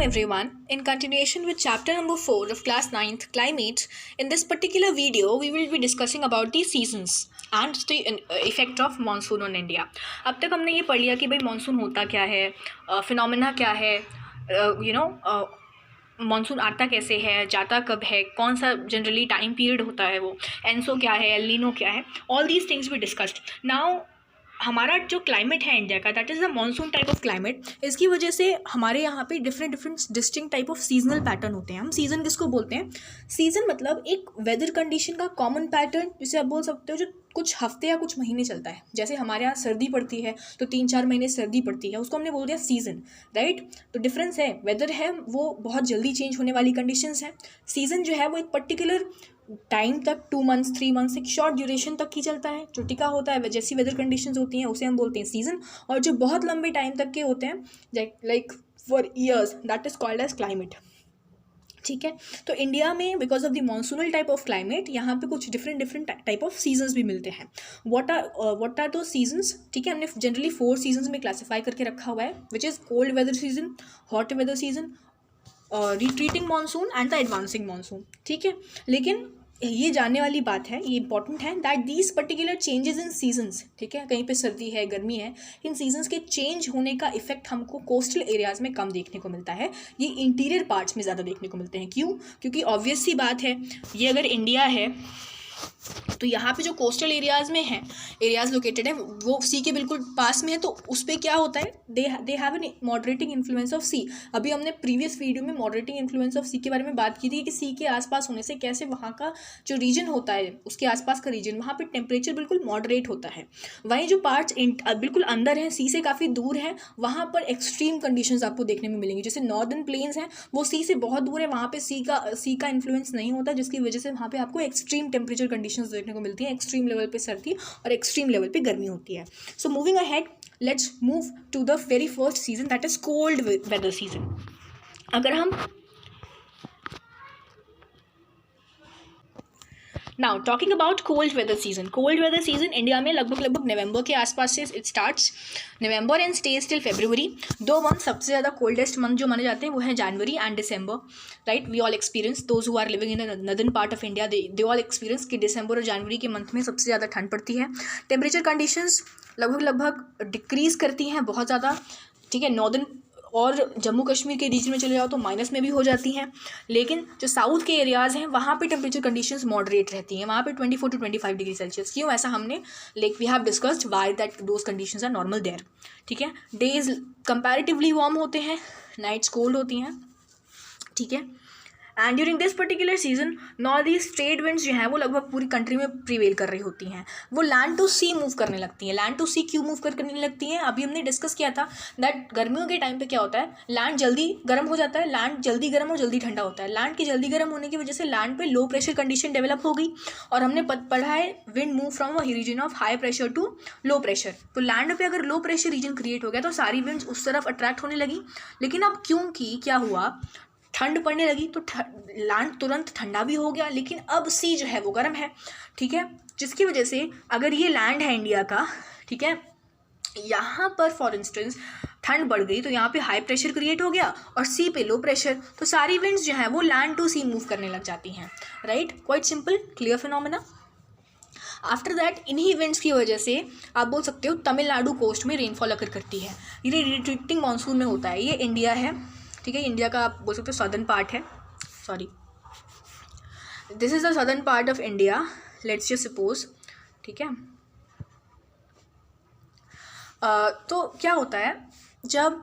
everyone. In continuation with chapter number 4 of class 9th climate, in this particular video we will be discussing about the seasons and the effect of monsoon on India. अब तक हमने ये पढ़ लिया कि भाई monsoon होता क्या है, फिनोमेना क्या है, मानसून आता कैसे है, जाता कब है, कौन सा जनरली टाइम पीरियड होता है, वो एनसो क्या है, एल नीनो क्या है, all these things we discussed. Now हमारा जो क्लाइमेट है इंडिया का, that is the monsoon type of climate. इसकी वजह से हमारे यहाँ पे different distinct type of seasonal pattern होते हैं. हम सीज़न किसको बोलते हैं? सीज़न मतलब एक वेदर कंडीशन का कॉमन पैटर्न, जिसे आप बोल सकते हो जो कुछ हफ्ते या कुछ महीने चलता है. जैसे हमारे यहाँ सर्दी पड़ती है तो 3-4 महीने सर्दी पड़ती है, उसको हमने बोल दिया सीज़न, राइट. तो डिफरेंस है, वेदर है वो बहुत जल्दी चेंज होने वाली कंडीशंस हैं. सीज़न जो है वो एक पर्टिकुलर टाइम तक 2 मंथ्स 3 मंथ्स एक शॉर्ट ड्यूरेशन तक ही चलता है, जो टिका होता है. जैसी वेदर कंडीशंस होती हैं उसे हम बोलते हैं सीज़न. और जो बहुत लंबे टाइम तक के होते हैं like for years, that is called as climate. ठीक है. तो इंडिया में because of the monsoonal type of climate यहाँ पे कुछ डिफरेंट टाइप ऑफ सीजन्स भी मिलते हैं. व्हाट आर दो सीजन्स? ठीक है, हमने जनरली 4 सीजन्स में क्लासीफाई करके रखा हुआ है, which is cold weather season, hot weather season, retreating monsoon and the advancing monsoon. ठीक है, लेकिन ये जानने वाली बात है, ये इंपॉर्टेंट है that these particular changes in seasons, ठीक है, कहीं पे सर्दी है, गर्मी है, इन सीजन्स के चेंज होने का इफेक्ट हमको कोस्टल एरियाज़ में कम देखने को मिलता है. ये इंटीरियर पार्ट्स में ज़्यादा देखने को मिलते हैं. क्यों? क्योंकि ऑब्वियस सी बात है, ये अगर इंडिया है तो यहाँ पे जो कोस्टल एरियाज़ में हैं, एरियाज़ लोकेटेड हैं, वो सी के बिल्कुल पास में है. तो उस पर क्या होता है, they have an moderating influence of C. अभी हमने प्रीवियस वीडियो में मॉडरेटिंग इन्फ्लुएंस ऑफ सी के बारे में बात की थी कि सी के आसपास होने से कैसे वहाँ का जो रीजन होता है, उसके आसपास का रीजन, वहाँ पर टेम्परेचर बिल्कुल मॉडरेट होता है. वहीं जो पार्ट्स बिल्कुल अंदर हैं, सी से काफ़ी दूर हैं, वहाँ पर एक्सट्रीम कंडीशंस आपको देखने में मिलेंगी. जैसे नॉर्दर्न प्लेन्स हैं, वो सी से बहुत दूर है, वहाँ पर सी का इन्फ्लुएंस नहीं होता, जिसकी वजह से वहाँ पर आपको एक्सट्रीम टेम्परेचर कंडीशंस देखने को मिलती है. एक्सट्रीम लेवल पे सर्दी और एक्सट्रीम लेवल पे गर्मी होती है. So moving ahead, let's move to the very first season, that is cold weather season. अगर हम now talking about cold weather season. Cold weather season India में लगभग नवंबर के आसपास से it starts, November end stage till February. 2 month सबसे ज़्यादा कोल्डेस्ट मंथ जो माने जाते हैं वो है January and December, right. We all experience, those who are living in the northern part of India, they all experience कि दिसंबर और जनवरी के मंथ में सबसे ज़्यादा ठंड पड़ती है. टेम्परेचर कंडीशंस लगभग डिक्रीज़ करती हैं बहुत ज़्यादा. ठीक है, नॉर्दर्न और जम्मू कश्मीर के रीजन में चले जाओ तो माइनस में भी हो जाती हैं. लेकिन जो साउथ के एरियाज़ हैं वहाँ पे टेम्परेचर कंडीशंस मॉडरेट रहती हैं, वहाँ पे 24 to 25 डिग्री सेल्सियस. क्यों ऐसा? हमने we have discussed why that those conditions are normal there. ठीक है, डेज कंपैरेटिवली वार्म होते हैं, नाइट्स कोल्ड होती हैं. ठीक है, and during this particular season north east trade winds जो हैं वो लगभग पूरी कंट्री में प्रिवेल कर रही होती हैं. वो लैंड टू सी मूव करने लगती हैं. लैंड टू सी क्यों मूव करने लगती हैं? अभी हमने डिस्कस किया था दैट गर्मियों के टाइम पे क्या होता है, लैंड जल्दी गर्म हो जाता है, लैंड जल्दी गर्म और जल्दी ठंडा होता है. लैंड के जल्दी गर्म होने की वजह से लैंड पे लो प्रेशर कंडीशन डेवलप हो गई, और हमने पढ़ा है wind move from a region of high pressure to low pressure. तो लैंड पे अगर लो प्रेशर रीजन क्रिएट हो गया तो सारी विंड्स उस तरफ अट्रैक्ट होने लगी. लेकिन अब क्योंकि क्या हुआ, ठंड पड़ने लगी तो लैंड तुरंत ठंडा भी हो गया, लेकिन अब सी जो है वो गर्म है. ठीक है, जिसकी वजह से अगर ये लैंड है इंडिया का, ठीक है, यहाँ पर फॉर इंस्टेंस ठंड बढ़ गई तो यहाँ पे हाई प्रेशर क्रिएट हो गया और सी पे लो प्रेशर, तो सारी विंड्स जो हैं वो लैंड टू सी मूव करने लग जाती हैं. Right, quite simple, clear phenomena. After that इन्हीं विंड्स की वजह से आप बोल सकते हो तमिलनाडु कोस्ट में रेनफॉल अकर करती है. ये रिट्रीटिंग मानसून में होता है. ये इंडिया है, ठीक है, इंडिया का आप बोल सकते हो सदर्न पार्ट है. Sorry, this is the southern part of India, let's just suppose. ठीक है, तो क्या होता है, जब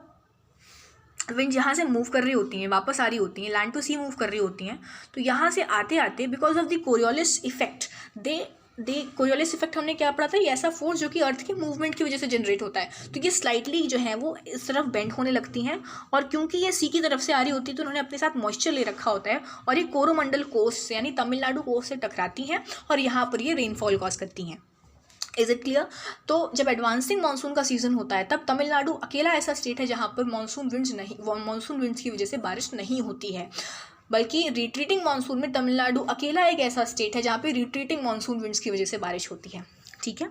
विंड यहाँ से मूव कर रही होती हैं, वापस आ रही होती हैं, लैंड टू सी मूव कर रही होती हैं, तो यहाँ से आते आते because of the Coriolis effect, Coriolis effect हमने क्या पढ़ा था, ये ऐसा फोर्स जो कि अर्थ के मूवमेंट की वजह से जनरेट होता है. तो ये स्लाइटली जो है वो इस तरफ बेंड होने लगती हैं, और क्योंकि ये सी की तरफ से आ रही होती है तो उन्होंने अपने साथ मॉइस्चर ले रखा होता है, और ये कोरोमंडल कोस्ट से यानी तमिलनाडु कोस्ट से टकराती हैं और यहाँ पर ये रेनफॉल कॉज करती हैं. Is it clear? तो जब एडवांसिंग मानसून का सीज़न होता है तब तमिलनाडु अकेला ऐसा स्टेट है जहाँ पर मानसून विंड्स की वजह से बारिश नहीं होती है. बल्कि रिट्रीटिंग मानसून में तमिलनाडु अकेला एक ऐसा स्टेट है जहाँ पे रिट्रीटिंग मानसून विंड्स की वजह से बारिश होती है. ठीक है,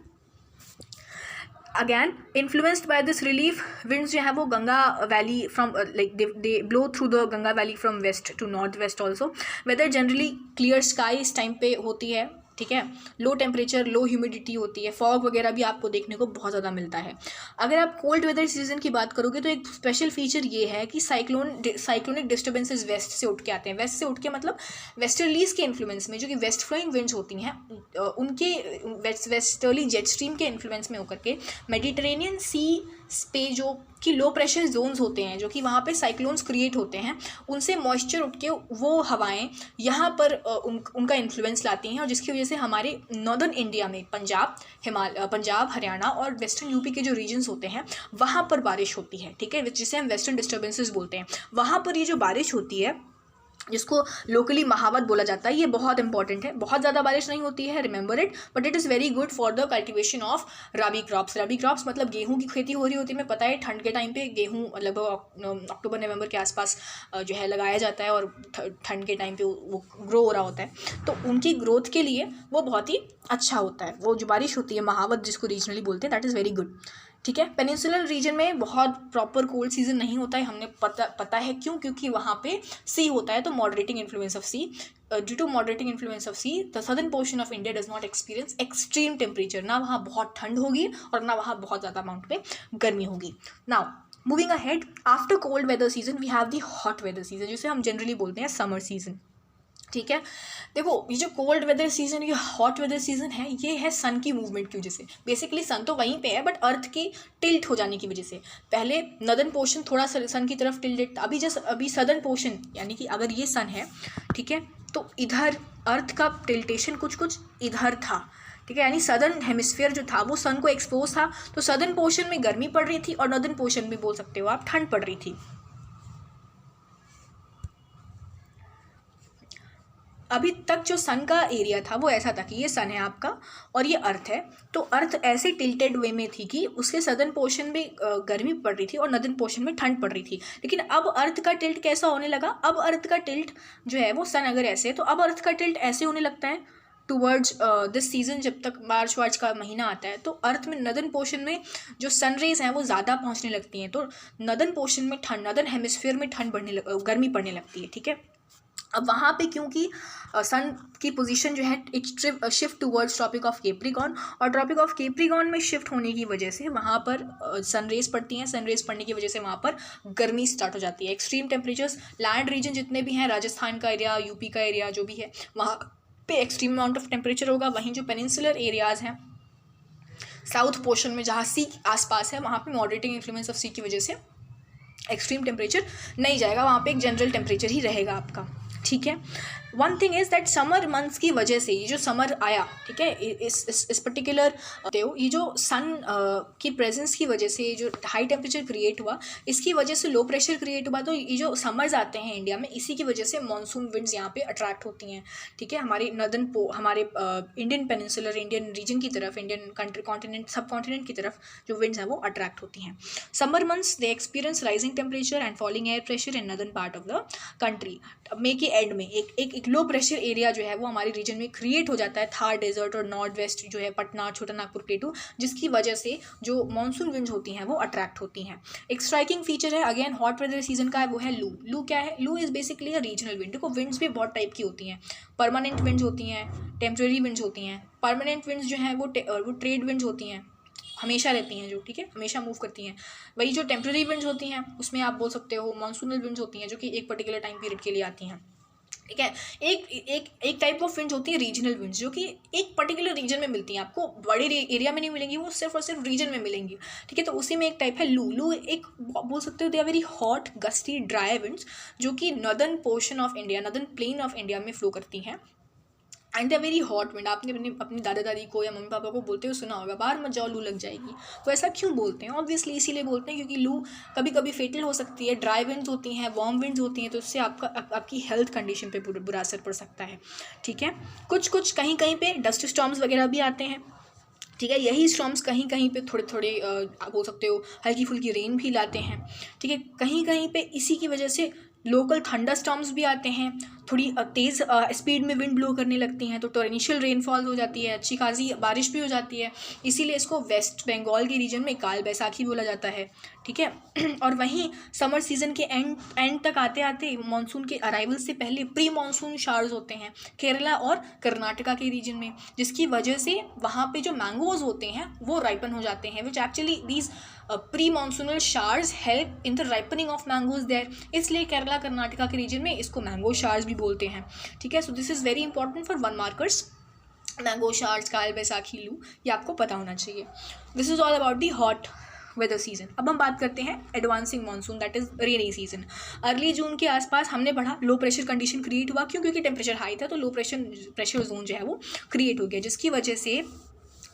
again influenced by this relief winds जो है वो Ganga valley from like they blow through the Ganga valley from west to north west also. Weather generally clear sky इस टाइम पे होती है, ठीक है, लो टेम्परेचर, लो ह्यूमिडिटी होती है, फॉग वगैरह भी आपको देखने को बहुत ज़्यादा मिलता है। अगर आप कोल्ड वेदर सीजन की बात करोगे तो एक स्पेशल फीचर ये है कि साइक्लोनिक डिस्टर्बेंसेज वेस्ट से उठ के आते हैं। वेस्ट से उठ के मतलब वेस्टर्लीज के इन्फ्लुएंस में, जो कि वेस्ट फ्लोइंग विंड्स होती हैं, उनके वेस्टर्ली जेट स्ट्रीम के इन्फ्लुएंस में होकर के मेडिटेरेनियन सी पे जो कि लो प्रेशर जोन्स होते हैं, जो कि वहाँ पे साइक्लोन्स क्रिएट होते हैं, उनसे मॉइस्चर उठ के वो हवाएं यहाँ पर उनका इन्फ्लुएंस लाती हैं, और जिसकी वजह से हमारे नॉर्दर्न इंडिया में पंजाब, हरियाणा और वेस्टर्न यूपी के जो रीजन्स होते हैं वहाँ पर बारिश होती है, ठीक है, जिसे हम वेस्टर्न डिस्टर्बेंसेस बोलते हैं। वहाँ पर ये जो बारिश होती है, जिसको लोकली महावत बोला जाता है, ये बहुत इंपॉर्टेंट है। बहुत ज़्यादा बारिश नहीं होती है, remember it, but it is very good for the cultivation of rabi crops. Rabi crops मतलब गेहूं की खेती हो रही होती है। मैं पता है ठंड के टाइम पे गेहूं लगभग अक्टूबर नवंबर के आसपास जो है लगाया जाता है, और ठंड के टाइम पे वो ग्रो हो रहा होता है, तो उनकी ग्रोथ के लिए वो बहुत ही अच्छा होता है। वो जो बारिश होती है महावत, जिसको रीजनली बोलते हैं, दैट इज़ वेरी गुड, ठीक है। पेनिनसुलर रीजन में बहुत प्रॉपर कोल्ड सीजन नहीं होता है, हमने पता है क्यों, क्योंकि वहाँ पे सी होता है, तो moderating influence of sea, due to moderating influence of sea the southern portion of India does not experience extreme temperature. ना वहाँ बहुत ठंड होगी और ना वहाँ बहुत ज़्यादा अमाउंट में गर्मी होगी। Now moving ahead, after cold weather season we have the hot weather season, जिसे हम जनरली बोलते हैं समर सीजन, ठीक है। देखो ये जो कोल्ड वेदर सीजन, ये हॉट वेदर सीजन है, ये है सन की मूवमेंट की वजह से। बेसिकली सन तो वहीं पे है, बट अर्थ की टिल्ट हो जाने की वजह से। पहले नदर्न पोर्शन थोड़ा सन की तरफ टिल्टेड, अभी सदर्न पोर्शन, यानी कि अगर ये सन है, ठीक है, तो इधर अर्थ का टिल्टेशन कुछ इधर था, ठीक है, यानी सदर्न हेमिस्फीयर जो था वो सन को एक्सपोज था, तो सदर्न पोर्शन में गर्मी पड़ रही थी और नॉर्दर्न पोर्शन में बोल सकते हो आप ठंड पड़ रही थी। अभी तक जो सन का एरिया था वो ऐसा था कि ये सन है आपका और ये अर्थ है, तो अर्थ ऐसे टिल्टेड वे में थी कि उसके सदर्न पोर्शन में गर्मी पड़ रही थी और नॉर्दर्न पोर्शन में ठंड पड़ रही थी। लेकिन अब अर्थ का टिल्ट कैसा होने लगा, अब अर्थ का टिल्ट जो है वो सन अगर ऐसे है, तो अब अर्थ का टिल्ट ऐसे होने लगता है टूवर्ड्स दिस सीजन। जब तक मार्च वार्च का महीना आता है, तो अर्थ में नदर्न पोर्शन में जो सन रेज हैं वो ज़्यादा पहुँचने लगती हैं, तो नदर्न पोर्शन में ठंड, नदर्न हेमिस्फीयर में गर्मी पड़ने लगती है, ठीक है। अब वहाँ पे क्योंकि सन की पोजीशन जो है एक shift towards tropic of Capricorn, और ट्रॉपिक ऑफ कैप्रिकॉर्न में शिफ्ट होने की वजह से वहाँ पर सन रेज पड़ती हैं, सन रेज पड़ने की वजह से वहाँ पर गर्मी स्टार्ट हो जाती है। एक्सट्रीम टेम्परेचर्स, लैंड रीजन जितने भी हैं, राजस्थान का एरिया, यूपी का एरिया जो भी है, वहाँ पे एक्सट्रीम अमाउंट ऑफ टेम्परेचर होगा। वहीं जो पेनिनसुलर एरियाज़ हैं साउथ पोर्शन में, जहाँ सी आसपास है, वहाँ पे मॉडरेटिंग इन्फ्लुएंस ऑफ सी की वजह से एक्सट्रीम टेम्परेचर नहीं जाएगा, वहाँ पे एक जनरल टेम्परेचर ही रहेगा आपका, ठीक है। One thing is that summer months की वजह से, ये जो समर आया, ठीक है, इस पर्टिकुलर ये जो सन की प्रेजेंस की वजह से, ये जो हाई टेम्परेचर क्रिएट हुआ, इसकी वजह से लो प्रेशर क्रिएट हुआ, तो ये जो समर्स आते हैं इंडिया में, इसी की वजह से मानसून विंड्स यहाँ पे अट्रैक्ट होती हैं, ठीक है, हमारे हमारे इंडियन पेनिनसुलर, इंडियन रीजन की तरफ, Indian country, continent, sub continent की तरफ जो विंड्स हैं वो अट्रैक्ट होती हैं। Summer months they experience rising temperature and falling air pressure in northern part of the country. May के एंड में एक लो प्रेशर एरिया जो है वो हमारे रीजन में क्रिएट हो जाता है, थार डेजर्ट और नॉर्थ वेस्ट जो है पटना, छोटा नागपुर प्लेटू, जिसकी वजह से जो मानसून विंड्स होती हैं वो अट्रैक्ट होती हैं। एक स्ट्राइकिंग फीचर है अगेन हॉट वेदर सीजन का है, वो है लू। लू क्या है? लू is basically a regional wind. देखो विंड्स भी बहुत टाइप की होती हैं, परमानेंट विंड्स होती हैं, टेम्प्रेरी विंड्स होती हैं। परमानेंट विंड्स जो हैं वो ट्रेड विंड्स होती हैं, हमेशा रहती हैं, जो ठीक है हमेशा मूव करती हैं। वही जो टेम्प्रेरी विंड्स होती हैं उसमें आप बोल सकते हो मानसूनल विंड्स होती हैं, जो कि एक पर्टिकुलर टाइम पीरियड के लिए आती हैं, ठीक है। एक टाइप ऑफ विंड्स होती है रीजनल विंड्स, जो कि एक पर्टिकुलर रीजन में मिलती हैं, आपको बड़े एरिया में नहीं मिलेंगी, वो सिर्फ और सिर्फ रीजन में मिलेंगी, ठीक है। तो उसी में एक टाइप है लू। लू एक बोल सकते हो they are very hot gusty dry winds, जो कि northern portion of India, northern plain of India में फ्लो करती हैं, and they very hot wind. आपने अपनी दादा दादी को या मम्मी पापा को बोलते हुए सुना होगा, बाहर मत जाओ लू लग जाएगी। वो ऐसा क्यों बोलते हैं? ऑब्वियसली इसीलिए बोलते हैं क्योंकि लू कभी कभी फेटल हो सकती है, ड्राई विंड्स होती हैं, वार्म विंड्स होती हैं, तो इससे आपकी हेल्थ कंडीशन पे बुरा असर पड़ सकता है, ठीक है। कुछ कहीं कहीं पे डस्ट स्टॉर्म्स वगैरह भी आते हैं, ठीक है। यही स्टॉर्म्स कहीं कहीं पे थोड़े आप बोल सकते हो हल्की फुल्की रेन भी लाते हैं, ठीक है। कहीं कहीं पे इसी की वजह से लोकल थंडर स्टॉर्म्स भी आते हैं, थोड़ी तेज़ स्पीड में विंड ब्लो करने लगती हैं, तो टॉर्रेंशियल रेनफॉल हो जाती है, अच्छी खासी बारिश भी हो जाती है। इसीलिए इसको वेस्ट बंगाल के रीजन में काल बैसाखी बोला जाता है, ठीक है। और वहीं समर सीजन के एंड तक आते आते मानसून के अराइवल से पहले प्री मानसून शावर्स होते हैं केरला और कर्नाटका के रीजन में, जिसकी वजह से वहाँ पे जो मैंगोज होते हैं वो राइपन हो जाते हैं, which actually these pre monsoonal showers help in the ripening of mangoes there. इसलिए केरला कर्नाटका के रीजन में इसको मैंगो शावर्स भी बोलते हैं, ठीक है। So this is very important for 1 markers. Mango showers, Kal Baisakhi, loo, ये आपको पता होना चाहिए। This is all about the hot weather season. अब हम बात करते हैं advancing monsoon, that is rainy season. Early June के आसपास हमने पढ़ा लो प्रेशर कंडीशन क्रिएट हुआ, क्यों? क्योंकि टेम्परेचर हाई था, तो लो प्रेशर जोन जो है वो क्रिएट हो गया, जिसकी वजह से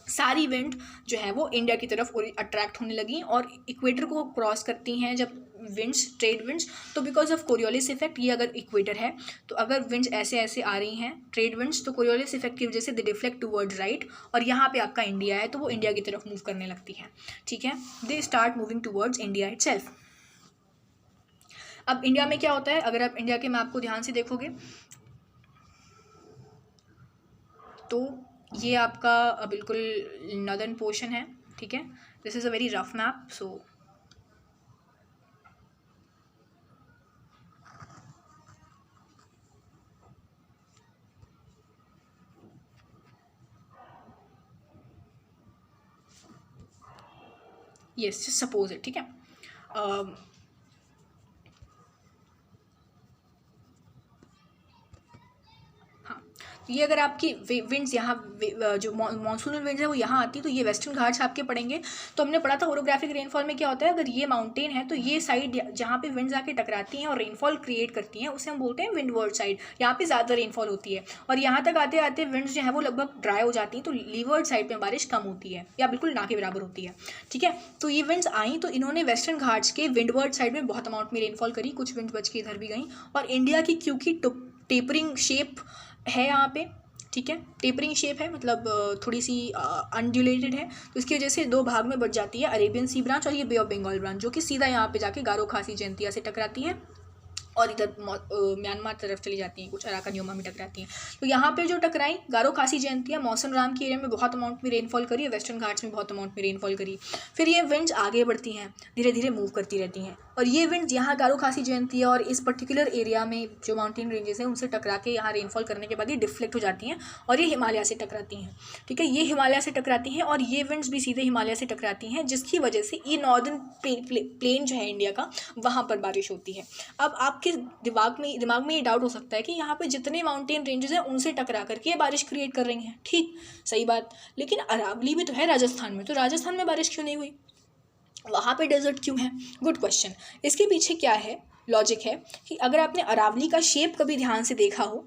सारी विंड जो है वो इंडिया की तरफ अट्रैक्ट होने लगी और इक्वेटर को क्रॉस करती हैं जब विंड्स, ट्रेड विंड्स। तो बिकॉज ऑफ कोरियोलिस इफेक्ट, ये अगर इक्वेटर है तो अगर विंड्स ऐसे ऐसे आ रही हैं ट्रेड विंड्स, तो कोरियोलिस इफेक्ट की वजह से दे डिफ्लेक्ट टूवर्ड्स राइट, और यहाँ पे आपका इंडिया है तो वो इंडिया की तरफ मूव करने लगती है, ठीक है। They start moving towards India itself. अब इंडिया में क्या होता है, अगर आप इंडिया के मैप को ध्यान से देखोगे तो ये आपका बिल्कुल नॉर्दर्न पोर्शन है, ठीक है। This is a very rough map, so yes, suppose it, ठीक है। ये अगर आपकी विंड्स यहाँ जो मानसूनल विंड्स है वो यहाँ आती है, तो ये वेस्टर्न घाट्स आपके पड़ेंगे। तो हमने पढ़ा था ओरोग्राफिक रेनफॉल में क्या होता है, अगर ये माउंटेन है तो ये साइड जहाँ पे विंड्स आके टकराती हैं और रेनफॉल क्रिएट करती हैं उसे हम बोलते हैं विंडवर्ड साइड, यहाँ पे ज़्यादा रेनफॉल होती है। और यहाँ तक आते आते विंड्स जो है वो लगभग ड्राई हो जाती हैं, तो लीवर्ड साइड में बारिश कम होती है या बिल्कुल ना के बराबर होती है, ठीक है। तो ये विंड्स आई तो इन्होंने वेस्टर्न घाट्स के विंडवर्ड साइड में बहुत अमाउंट में रेनफॉल करी, कुछ विंड्स बच के इधर भी गई। और इंडिया की क्योंकि टेपरिंग शेप है यहाँ पे, ठीक है, टेपरिंग शेप है, मतलब थोड़ी सी अनड्यूलेटेड है, तो इसकी वजह से 2 भाग में बट जाती है, अरेबियन सी ब्रांच और ये बे ऑफ बंगाल ब्रांच, जो कि सीधा यहाँ पे जाके गारो खासी जयंतिया से टकराती है और इधर म्यांमार तरफ चली जाती हैं, कुछ अराकन योमा में टकराती हैं। तो यहाँ पे जो टकराई गारो खासी जयंतिया मौसम राम के एरिया में बहुत अमाउंट में रेनफॉल करी, वेस्टर्न घाट्स में बहुत अमाउंट में रेनफॉल करी। फिर ये विंड्स आगे बढ़ती हैं, धीरे धीरे मूव करती रहती हैं, और ये विंड्स यहाँ गारो खासी जयंतिया और इस पर्टिकुलर एरिया में जो माउंटेन रेंजेस हैं उनसे टकरा के यहाँ रेनफॉल करने के बाद ये डिफ्लेक्ट हो जाती हैं और ये हिमालय से टकराती हैं, ठीक है। ये हिमालय से टकराती हैं और ये विंड्स भी सीधे हिमालय से टकराती हैं, जिसकी वजह से ये नॉर्दर्न प्लेन जो है इंडिया का, वहाँ पर बारिश होती है। अब आपके दिमाग में ये डाउट हो सकता है कि यहाँ पे जितने माउंटेन रेंजेस हैं उनसे टकरा करके ये बारिश क्रिएट कर रही हैं, ठीक, सही बात, लेकिन अरावली भी तो है राजस्थान में, तो राजस्थान में बारिश क्यों नहीं हुई, वहाँ पे डेजर्ट क्यों है? Good question. इसके पीछे क्या है, लॉजिक है कि अगर आपने अरावली का शेप कभी ध्यान से देखा हो,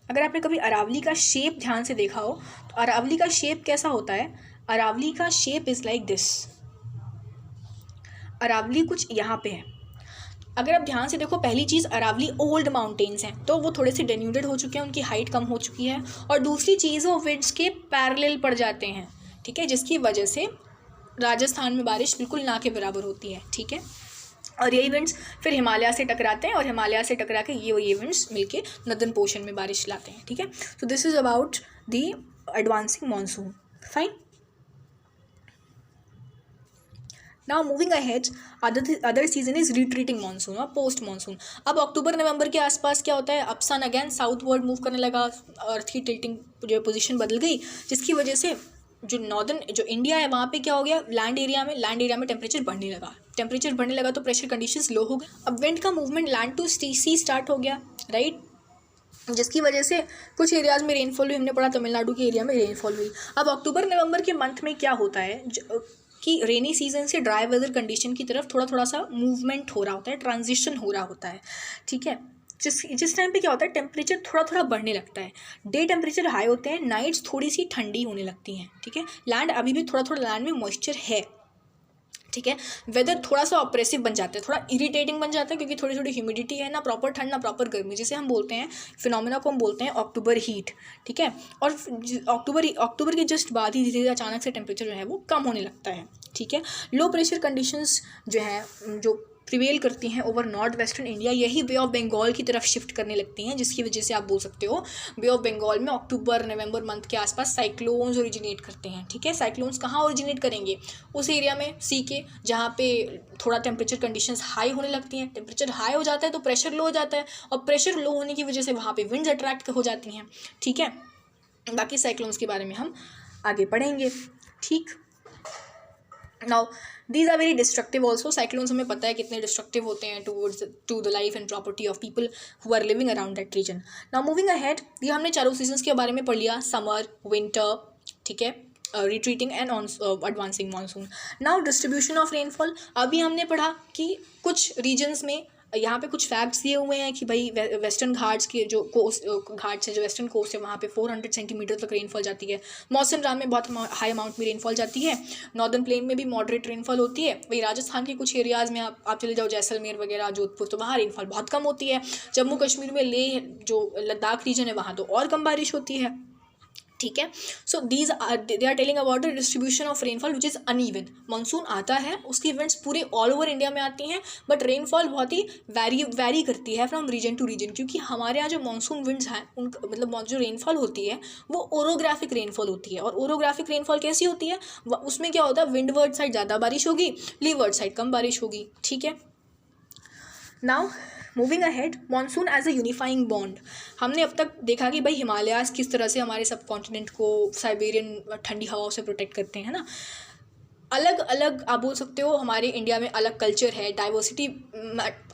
अगर आपने कभी अरावली का शेप ध्यान से देखा हो तो अरावली का शेप कैसा होता है, अरावली का shape is like this. Aravalli कुछ यहाँ पे है, अगर आप ध्यान से देखो, पहली चीज़ अरावली ओल्ड माउंटेन्स हैं तो वो थोड़े से डेन्यूडेड हो चुके हैं, उनकी हाइट कम हो चुकी है, और दूसरी चीज़ वो विंड्स के पैरेलल पड़ जाते हैं, ठीक है, जिसकी वजह से राजस्थान में बारिश बिल्कुल ना के बराबर होती है, ठीक है। और यही विंड्स फिर हिमालय से टकराते हैं और हिमालय से टकरा के ये विंड्स मिलके नॉर्दर्न पोर्शन में बारिश लाते हैं, ठीक है। So this is about the advancing monsoon, fine. Now moving ahead, other season is retreating monsoon और पोस्ट मानसून। अब अक्टूबर नवंबर के आसपास क्या होता है, अप सन अगेन साउथवर्ड मूव करने लगा, अर्थ की टिल्टिंग जो पोजीशन बदल गई, जिसकी वजह से जो नॉर्दर्न जो इंडिया है वहाँ पे क्या हो गया, लैंड एरिया में टेम्परेचर बढ़ने लगा, तो प्रेशर कंडीशंस लो हो गए। अब विंड का movement land to sea start हो गया, राइट, जिसकी वजह से कुछ एरियाज़ में रेनफॉल हुई, हमने पढ़ा तमिलनाडु के एरिया में रेनफॉल हुई। अब अक्टूबर नवंबर के मंथ में क्या होता है कि रेनी सीजन से ड्राई वेदर कंडीशन की तरफ थोड़ा सा मूवमेंट हो रहा होता है, ट्रांजिशन हो रहा होता है, ठीक है। जिस टाइम पे क्या होता है, टेम्परेचर थोड़ा बढ़ने लगता है, डे टेम्परेचर हाई होते हैं, नाइट्स थोड़ी सी ठंडी होने लगती हैं, ठीक है। लैंड अभी भी थोड़ा लैंड में मॉइस्चर है, ठीक है। वेदर थोड़ा सा ऑप्रेसिव बन जाता है, थोड़ा इरिटेटिंग बन जाता है, क्योंकि थोड़ी थोड़ी ह्यूमिडिटी है, ना प्रॉपर ठंड ना प्रॉपर गर्मी, जिसे हम बोलते हैं फिनोमेना को हम बोलते हैं अक्टूबर हीट, ठीक है। और अक्टूबर के जस्ट बाद ही धीरे धीरे अचानक से टेम्परेचर जो है वो कम होने लगता है, ठीक है। लो प्रेशर कंडीशंस जो है जो प्रिवेल करती हैं ओवर नॉर्थ वेस्टर्न इंडिया, यही बे ऑफ बंगाल की तरफ शिफ्ट करने लगती हैं, जिसकी वजह से आप बोल सकते हो बे ऑफ बंगाल में अक्टूबर नवंबर मंथ के आसपास साइक्लोन्स ओरिजिनेट करते हैं, ठीक है। साइक्लोन्स कहाँ ओरिजिनेट करेंगे? उस एरिया में सी के जहाँ पे थोड़ा टेम्परेचर कंडीशंस हाई होने लगती हैं। टेम्परेचर हाई हो जाता है तो प्रेशर लो हो जाता है, और प्रेशर लो होने की वजह से वहाँ पे विंड्स अट्रैक्ट हो जाती हैं, ठीक है। बाकी साइक्लोन्स के बारे में हम आगे पढ़ेंगे, ठीक। Now these are very destructive also. Cyclones हमें पता है कितने डिस्ट्रक्टिव होते हैं to the life and property of people who are living around that region. Now moving ahead, ये हमने चारों सीजन्स के बारे में पढ़ लिया, समर, विंटर, ठीक है, retreating and advancing monsoon. Now distribution of rainfall, अभी हमने पढ़ा कि कुछ रीजन्स में यहाँ पे कुछ फैक्ट्स दिए हुए हैं कि भाई वेस्टर्न घाट्स के जो कोस्ट घाट्स है, जो वेस्टर्न कोस्ट है, वहाँ पे 400 सेंटीमीटर तक रेनफॉल जाती है। मौसम राम में बहुत हाई अमाउंट में रेनफॉल जाती है। नॉर्दर्न प्लेन में भी मॉडरेट रेनफॉल होती है। वही राजस्थान के कुछ एरियाज़ में आप चले जाओ, जैसलमेर वगैरह, जोधपुर, तो वहाँ रेनफॉल बहुत कम होती है। जम्मू कश्मीर में लेह जो लद्दाख रीजन है वहाँ तो और कम बारिश होती है, ठीक है। So they are telling about the distribution of rainfall which is uneven. Monsoon आता है, उसकी इवेंट्स पूरे ऑल ओवर इंडिया में आती हैं, बट रेनफॉल बहुत ही वैरी करती है फ्रॉम रीजन टू रीजन, क्योंकि हमारे यहाँ जो मानसून विंड्स हैं उनका मतलब जो रेनफॉल होती है वो ओरोग्राफिक रेनफॉल होती है। और ओरोग्राफिक रेनफॉल कैसी होती है? उसमें क्या होता है, विंडवर्ड साइड ज़्यादा बारिश होगी, लीवर्ड साइड कम बारिश होगी, ठीक है। Now moving ahead, monsoon as a unifying bond. हमने अब तक देखा कि भाई हिमालयाज़ किस तरह से हमारे सब कॉन्टिनेंट को साइबेरियन ठंडी हवाओं से प्रोटेक्ट करते हैं ना। अलग अलग आप बोल सकते हो हमारे इंडिया में अलग कल्चर है, डाइवर्सिटी,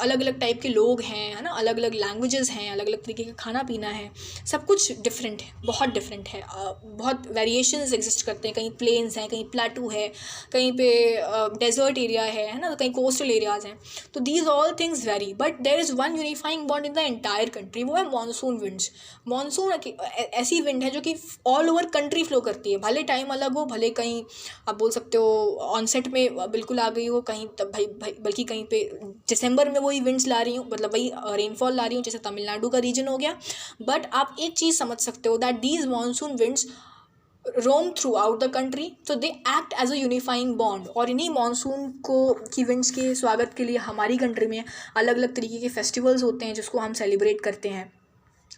अलग अलग टाइप के लोग हैं, है ना, अलग अलग लैंग्वेजेस हैं, अलग अलग तरीके का खाना पीना है, सब कुछ डिफरेंट है, बहुत डिफरेंट है। बहुत वेरिएशंस एग्जिस्ट करते हैं, कहीं प्लेन्स हैं, कहीं प्लेटू है, कहीं पे डेजर्ट एरिया है ना, कहीं कोस्टल एरियाज़ हैं। तो these all things very, but there is one unifying bond in the entire country, वो है मानसून विंड्स। मानसून ऐसी विंड है जो कि ऑल ओवर कंट्री फ्लो करती है, भले टाइम अलग हो, भले कहीं आप बोल सकते हो ऑनसेट में बिल्कुल आ गई हो, कहीं तब भाई बल्कि कहीं पे दिसंबर में वही विंड्स ला रही हूँ, मतलब वही रेनफॉल ला रही हूँ, जैसे तमिलनाडु का रीजन हो गया। बट आप एक चीज़ समझ सकते हो that these monsoon winds roam throughout the country, so they act as a unifying bond. और इन्हीं मानसून की विंड्स के स्वागत के लिए हमारी कंट्री में अलग अलग तरीके के फेस्टिवल्स होते हैं जिसको हम सेलिब्रेट करते हैं,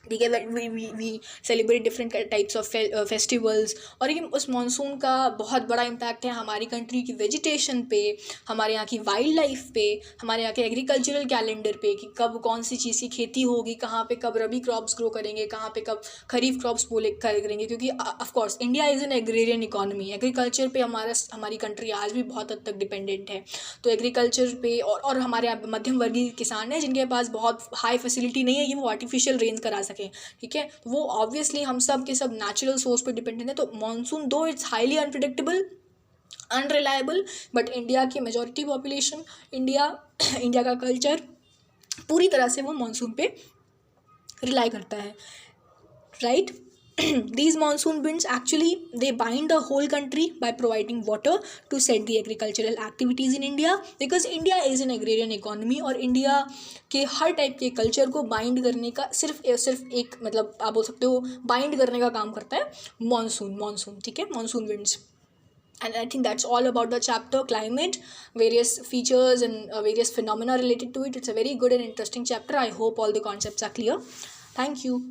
ठीक है। We celebrate different types of festivals. और ये उस मानसून का बहुत बड़ा इम्पैक्ट है हमारी कंट्री की वेजिटेशन पे, हमारे यहाँ की वाइल्ड लाइफ पे, हमारे यहाँ के एग्रीकल्चरल कैलेंडर पे कि कब कौन सी चीज़ की खेती होगी, कहाँ पे कब रबी क्रॉप्स ग्रो करेंगे, कहाँ पे कब खरीफ क्रॉप्स करेंगे, क्योंकि of course India is an agrarian economy. Agriculture पे हमारी कंट्री आज भी बहुत हद तक डिपेंडेंट है। तो एग्रीकल्चर पे और हमारे यहाँ मध्यम वर्गीय किसान हैं जिनके पास बहुत हाई फैसिलिटी नहीं है कि वो आर्टिफिशियल रेन करा सकें, ठीक है। वो ऑब्वियसली हम सब के सब नेचुरल सोर्स पे डिपेंडेंट है। तो मानसून दो it's highly unpredictable, unreliable, but India की मेजॉरिटी पॉपुलेशन, इंडिया का कल्चर पूरी तरह से वो मानसून पे रिलाई करता है, right. These monsoon winds actually they bind the whole country by providing water to set the agricultural activities in India, because India is an agrarian economy। और India के हर टाइप के कल्चर को bind करने का सिर्फ एक मतलब आप बोल सकते हो बाइंड करने का काम करता है मानसून, ठीक है, monsoon winds. And I think that's all about the chapter climate, various features and various phenomena related to it. It's a very good and interesting chapter. I hope all the concepts are clear. Thank you.